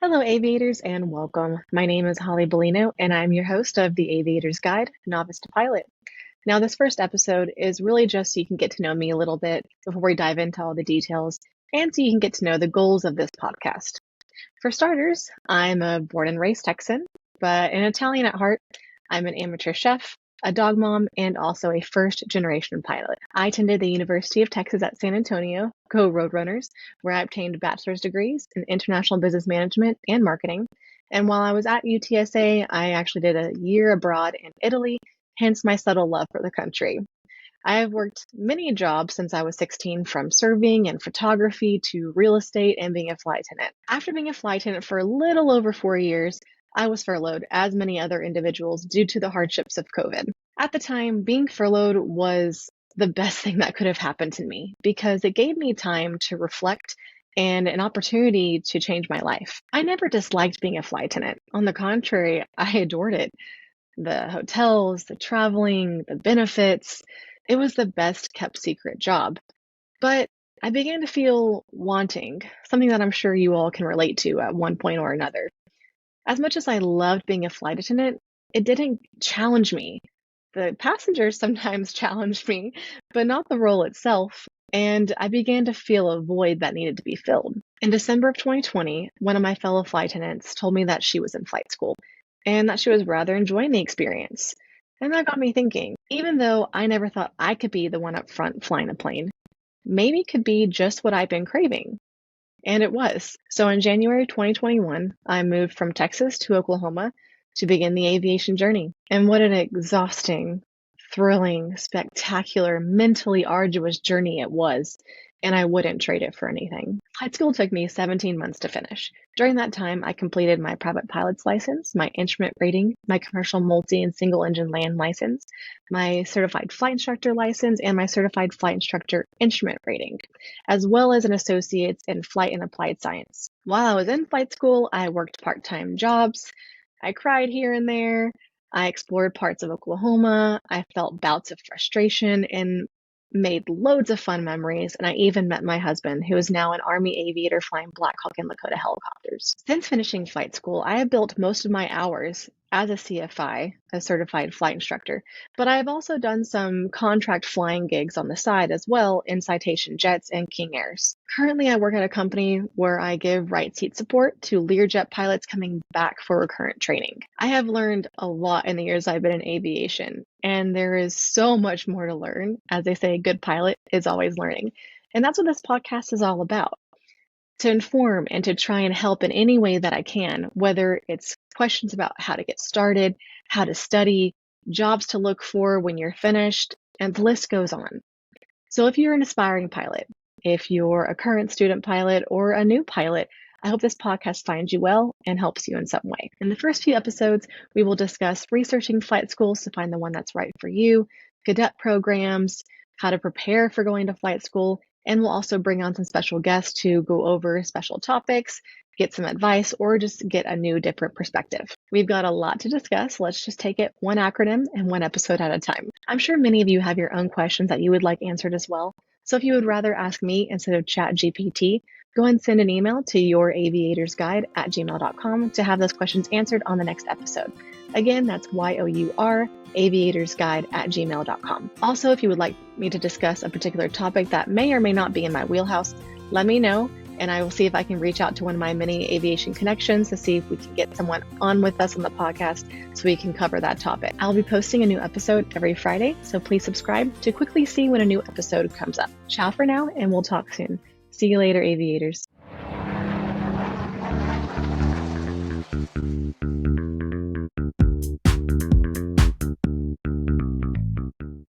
Hello, aviators, and welcome. My name is Holly Bellino, and I'm your host of the Aviator's Guide, Novice to Pilot. Now, this first episode is really just so you can get to know me a little bit before we dive into all the details, and so you can get to know the goals of this podcast. For starters, I'm a born and raised Texan, but an Italian at heart. I'm an amateur chef, a dog mom, and also a first-generation pilot. I attended the University of Texas at San Antonio, go Roadrunners, where I obtained bachelor's degrees in international business management and marketing. And while I was at UTSA, I actually did a year abroad in Italy, hence my subtle love for the country. I have worked many jobs since I was 16, from serving and photography to real estate and being a flight attendant. After being a flight attendant for a little over 4 years, I was furloughed, as many other individuals, due to the hardships of COVID. At the time, being furloughed was the best thing that could have happened to me because it gave me time to reflect and an opportunity to change my life. I never disliked being a flight attendant. On the contrary, I adored it. The hotels, the traveling, the benefits. It was the best kept secret job. But I began to feel wanting, something that I'm sure you all can relate to at one point or another. As much as I loved being a flight attendant, it didn't challenge me. The passengers sometimes challenged me, but not the role itself. And I began to feel a void that needed to be filled. In December of 2020, one of my fellow flight attendants told me that she was in flight school and that she was rather enjoying the experience. And that got me thinking, even though I never thought I could be the one up front flying a plane, maybe it could be just what I've been craving. And it was. So in January 2021, I moved from Texas to Oklahoma to begin the aviation journey. And what an exhausting, thrilling, spectacular, mentally arduous journey it was. And I wouldn't trade it for anything. Flight school took me 17 months to finish. During that time, I completed my private pilot's license, my instrument rating, my commercial multi and single engine land license, my certified flight instructor license, and my certified flight instructor instrument rating, as well as an associate's in flight and applied science. While I was in flight school, I worked part-time jobs. I cried here and there. I explored parts of Oklahoma. I felt bouts of frustration and made loads of fun memories, and I even met my husband, who is now an Army aviator flying Black Hawk and Lakota helicopters. Since finishing flight school, I have built most of my hours as a CFI, a certified flight instructor, but I have also done some contract flying gigs on the side as well in Citation Jets and King Airs. Currently, I work at a company where I give right seat support to Learjet pilots coming back for recurrent training. I have learned a lot in the years I've been in aviation, and there is so much more to learn. As they say, a good pilot is always learning. And that's what this podcast is all about. To inform and to try and help in any way that I can, whether it's questions about how to get started, how to study, jobs to look for when you're finished, and the list goes on. So if you're an aspiring pilot, if you're a current student pilot or a new pilot, I hope this podcast finds you well and helps you in some way. In the first few episodes, we will discuss researching flight schools to find the one that's right for you, cadet programs, how to prepare for going to flight school, and we'll also bring on some special guests to go over special topics, get some advice, or just get a new, different perspective. We've got a lot to discuss. Let's just take it one acronym and one episode at a time. I'm sure many of you have your own questions that you would like answered as well. So if you would rather ask me instead of ChatGPT, go ahead and send an email to youraviatorsguide@gmail.com to have those questions answered on the next episode. Again, that's YOUR aviatorsguide@gmail.com. Also, if you would like me to discuss a particular topic that may or may not be in my wheelhouse, let me know, and I will see if I can reach out to one of my many aviation connections to see if we can get someone on with us on the podcast so we can cover that topic. I'll be posting a new episode every Friday, so please subscribe to quickly see when a new episode comes up. Ciao for now, and we'll talk soon. See you later, aviators.